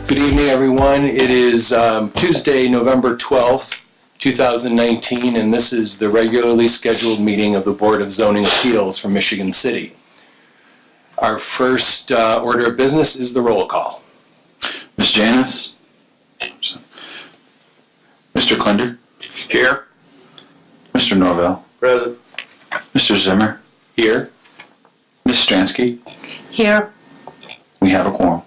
Good evening, everyone. It is Tuesday, November 12th, 2019, and this is the regularly scheduled meeting of the Board of Zoning Appeals for Michigan City. Our first order of business is the roll call. Ms. Janice? Mr. Klinder? Here. Mr. Norvell? Present. Mr. Zimmer? Here. Ms. Stransky? Here. We have a quorum.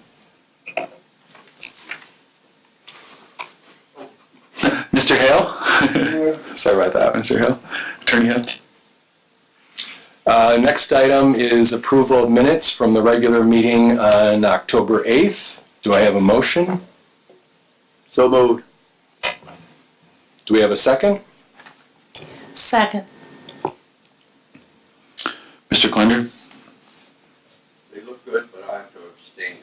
Mr. Hale? Sorry about that, Mr. Hale. Attorney Hale? Next item is approval of minutes from the regular meeting on October 8th. Do I have a motion? So moved. Do we have a second? Second. Mr. Klinder? They look good, but I have to abstain.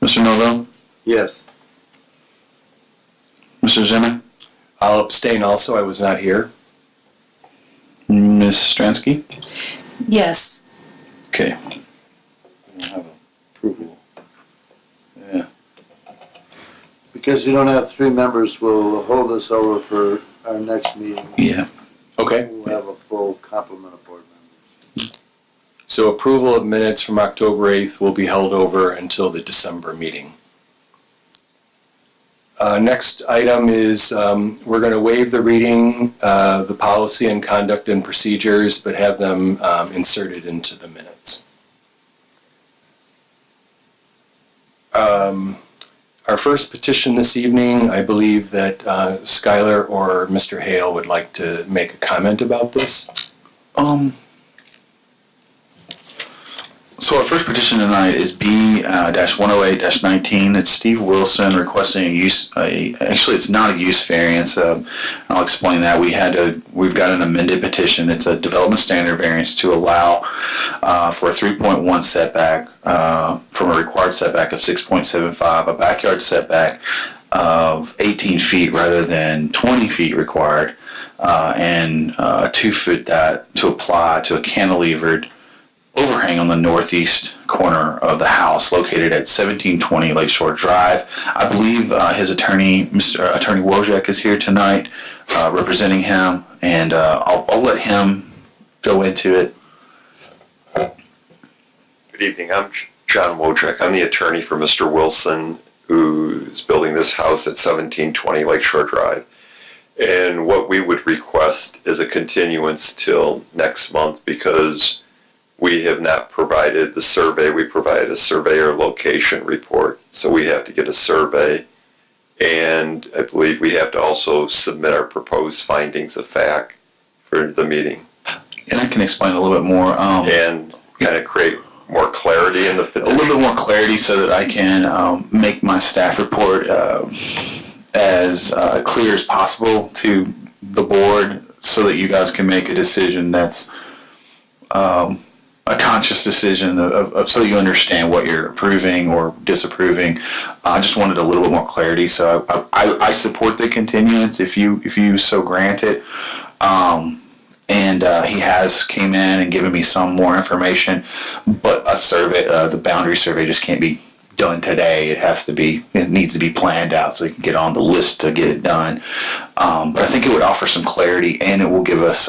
Mr. Norvell? Yes. Mr. Zimmer? I'll abstain also. I was not here. Ms. Stransky? Yes. Okay. We don't have approval. Yeah. Because we don't have three members, we'll hold this over for our next meeting. Yeah. Okay. We'll have a full complement of board members. So approval of minutes from October 8th will be held over until the December meeting. Next item is we're going to waive the reading, the policy and conduct and procedures, but have them inserted into the minutes. Our first petition this evening, I believe that Skylar or Mr. Hale would like to make a comment about this. So our first petition tonight is B-108-19. It's Steve Wilson requesting a use. Actually, it's not a use variance. I'll explain that. We've got an amended petition. It's a development standard variance to allow for a 3.1 setback from a required setback of 6.75, a backyard setback of 18 feet rather than 20 feet required, and 2 foot that to apply to a cantilevered overhang on the northeast corner of the house located at 1720 Lakeshore Drive. I believe his attorney, Mr. Attorney Wojcik, is here tonight representing him, and I'll let him go into it. Good evening. I'm John Wojcik. I'm the attorney for Mr. Wilson, who's building this house at 1720 Lakeshore Drive. And what we would request is a continuance till next month because we have not provided the survey. We provided a surveyor location report, so we have to get a survey. And I believe we have to also submit our proposed findings of fact for the meeting. And I can explain a little bit more. And kind of create more clarity in the petition. A little bit more clarity so that I can make my staff report as clear as possible to the board so that you guys can make a decision that's a conscious decision of so you understand what you're approving or disapproving. I just wanted a little bit more clarity, so I support the continuance if you so grant it. And he has came in and given me some more information, but a survey, the boundary survey, just can't be done today. It needs to be planned out so he can get on the list to get it done. But I think it would offer some clarity, and it will give us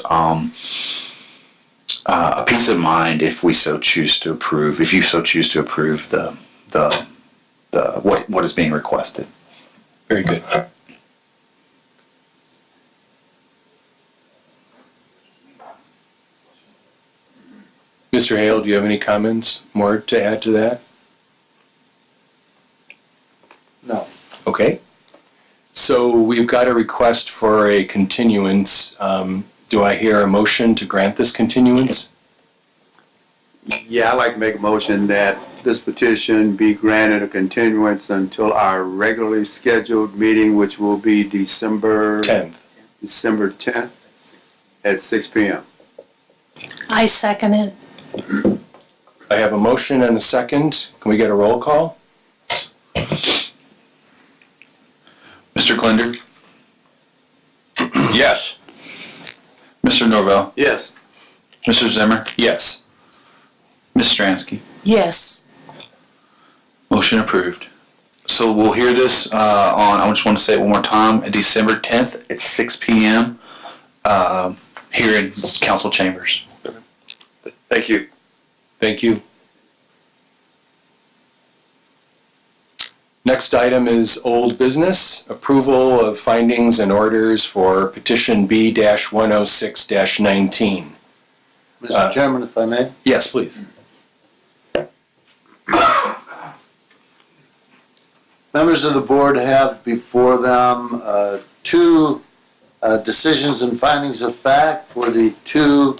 a peace of mind if we so choose to approve. If you so choose to approve the what is being requested. Very good. Mr. Hale, do you have any comments more to add to that? No. Okay. So we've got a request for a continuance. Do I hear a motion to grant this continuance? Yeah, I'd like to make a motion that this petition be granted a continuance until our regularly scheduled meeting, which will be December 10th. At 6 p.m. I second it. I have a motion and a second. Can we get a roll call? Mr. Klinder? Yes. Mr. Norvell? Yes. Mr. Zimmer? Yes. Ms. Stransky. Yes. Motion approved. So we'll hear this I just want to say it one more time, December 10th at 6 p.m. Here in council chambers. Thank you. Thank you. Next item is old business, approval of findings and orders for petition B-106-19. Mr. Chairman, if I may. Yes, please. Members of the board have before them two decisions and findings of fact for the two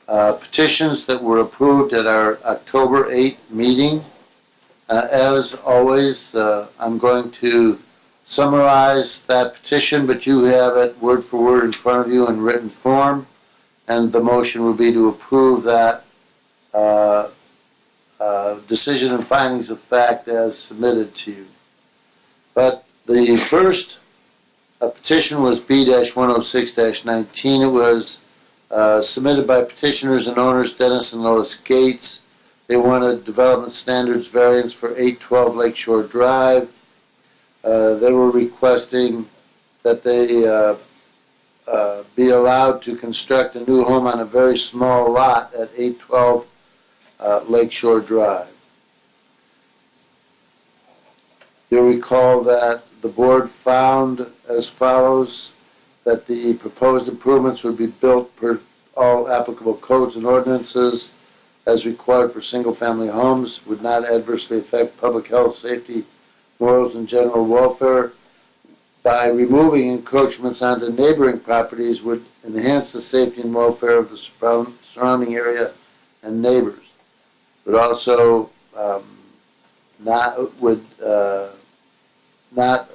petitions that were approved at our October 8th meeting. As always, I'm going to summarize that petition, but you have it word for word in front of you in written form, and the motion will be to approve that decision and findings of fact as submitted to you. But the first petition was B-106-19. It was submitted by petitioners and owners Dennis and Lois Gates. They wanted development standards variance for 812 Lakeshore Drive. They were requesting that they be allowed to construct a new home on a very small lot at 812 Lakeshore Drive. You'll recall that the board found as follows, that the proposed improvements would be built per all applicable codes and ordinances as required for single-family homes, would not adversely affect public health, safety, morals, and general welfare. By removing encroachments onto neighboring properties would enhance the safety and welfare of the surrounding area and neighbors. Would also not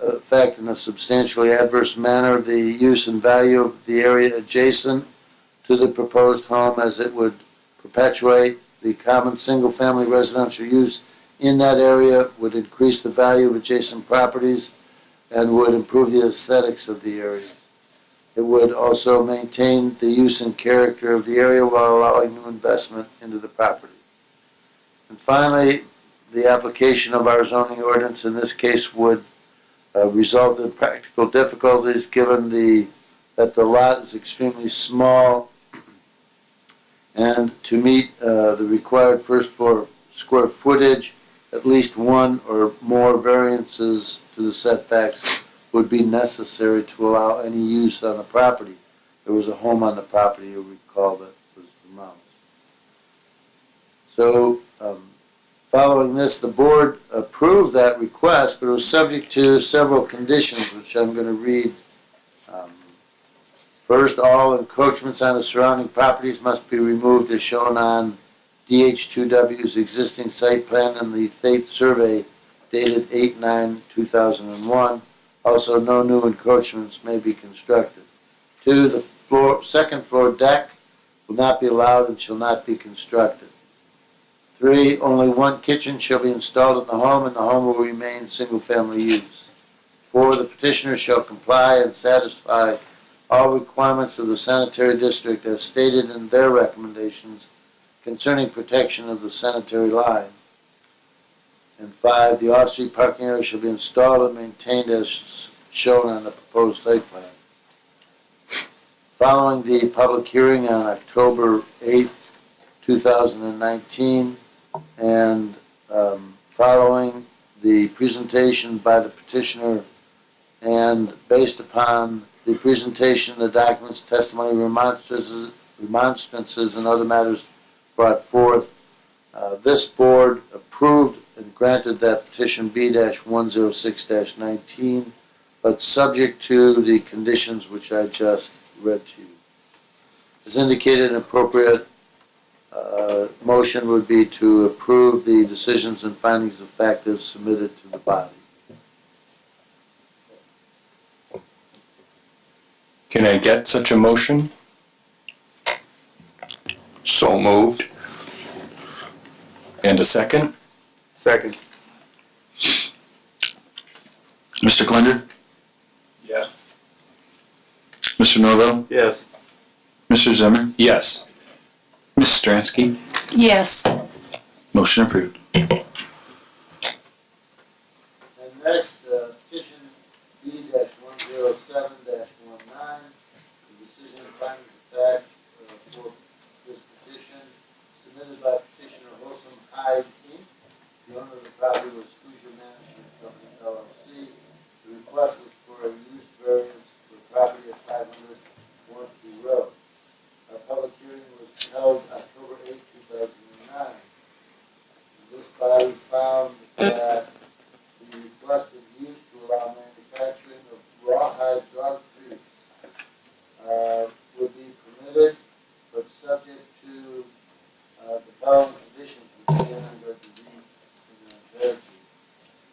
affect in a substantially adverse manner the use and value of the area adjacent to the proposed home, as it would perpetuate the common single-family residential use in that area, would increase the value of adjacent properties, and would improve the aesthetics of the area. It would also maintain the use and character of the area while allowing new investment into the property. And finally, the application of our zoning ordinance in this case would result in practical difficulties given that the lot is extremely small, and to meet the required first floor square footage, at least one or more variances to the setbacks would be necessary to allow any use on the property. There was a home on the property, you'll recall, that was demolished. So, following this, the board approved that request, but it was subject to several conditions, which I'm going to read. First, all encroachments on the surrounding properties must be removed as shown on DH2W's existing site plan and the Thate survey dated 8/9/2001. Also, no new encroachments may be constructed. 2, the second floor deck will not be allowed and shall not be constructed. 3, only one kitchen shall be installed in the home, and the home will remain single-family use. 4, the petitioner shall comply and satisfy all requirements of the sanitary district as stated in their recommendations concerning protection of the sanitary line. And 5, the off-street parking area shall be installed and maintained as shown on the proposed site plan. Following the public hearing on October 8th, 2019, and following the presentation by the petitioner, and based upon the presentation, the documents, testimony, remonstrances, and other matters brought forth, this board approved and granted that petition B-106-19, but subject to the conditions which I just read to you. As indicated, an appropriate motion would be to approve the decisions and findings of fact as submitted to the body. Can I get such a motion? So moved. And a second? Second. Mr. Glender? Yes. Mr. Norvell? Yes. Mr. Zimmer? Yes. Ms. Stransky? Yes. Motion approved. And next, petition B-107-19, the decision and findings of fact for this petition submitted by petitioner Wholesome Hyde, Inc. The owner of the property was Hoosier Management Company, LLC. The request was for a use variance for property at 500 Warranty Road. A public hearing was held October 8, 2009. This body found that the requested use to allow manufacturing of rawhide dog treats would be permitted, but subject to the following conditions, which again I'm going to read in entirety.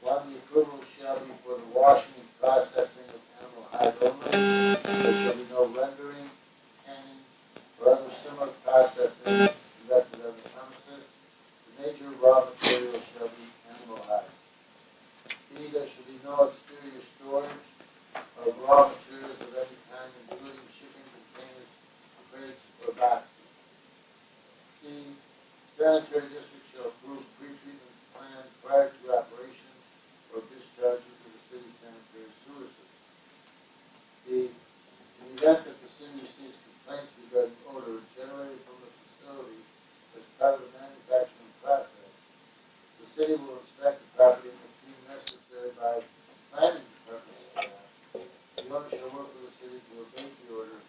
One, the approval shall be for the washing and processing of animal hide only. There shall be no rendering, canning, or other similar processing conducted on the premises. The major raw material shall be animal hide. B, there shall be no exterior storage of raw materials of any kind, including shipping containers, crates, or boxes. C, sanitary district shall approve pre-treatment plan prior to operation or discharge into the city sanitary sewer system. D, in the event that the city receives complaints regarding odor generated from the facility as part of the manufacturing process, the city will inspect the property and if deemed necessary by planning department staff. The owner shall work with the city to abate the odor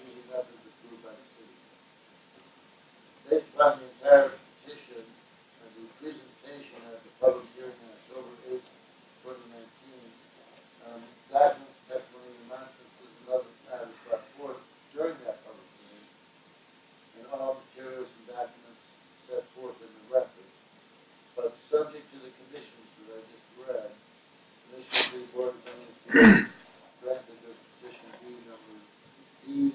using methods approved by the city. Based upon the entire petition and the presentation at the public hearing on October 8, 2019, documents, testimony, remonstrances, and other matters brought forth during that public hearing, and all materials and documents set forth in the record, but subject to the conditions that I just read, Commissioner of the Board of Zoning Appeals granted this petition B-107-19.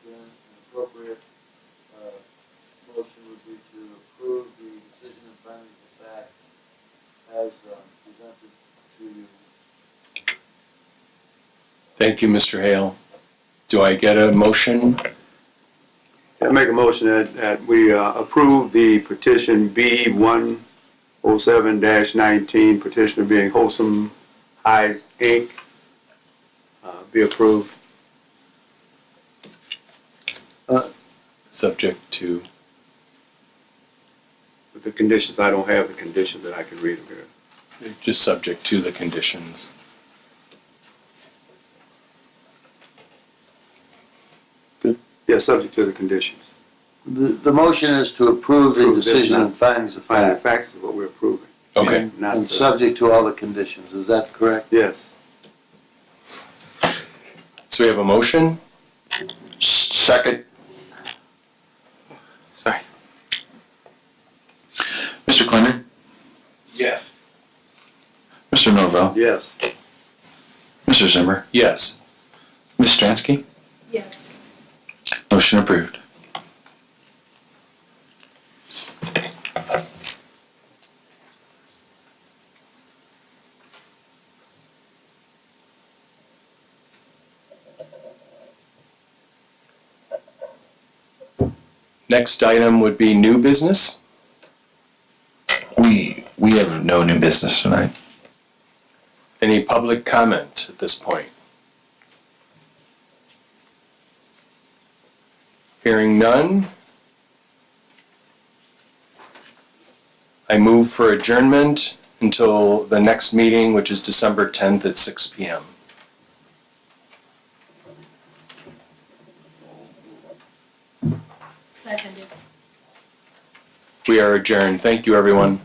Again, an appropriate motion would be to approve the decision and findings of fact as presented to you. Thank you, Mr. Hale. Do I get a motion? I make a motion that we approve the petition B-107-19, petitioner being Wholesome Hyde, Inc., be approved. Subject to, With the conditions, I don't have the conditions that I can read them here. just subject to the conditions. Yeah, subject to the conditions. The motion is to approve the Approve this decision now. and findings of Finding fact, facts is what we're approving. Okay. Not and the- subject to all the conditions. Is that correct? Yes. So we have a motion? Second. Sorry. Mr. Clinton? Yes. Mr. Norvell? Yes. Mr. Zimmer? Yes. Ms. Stransky? Yes. Motion approved. Next item would be new business. We have no new business tonight. Any public comment at this point? Hearing none. I move for adjournment until the next meeting, which is December 10th at 6 p.m. Seconded. We are adjourned. Thank you, everyone.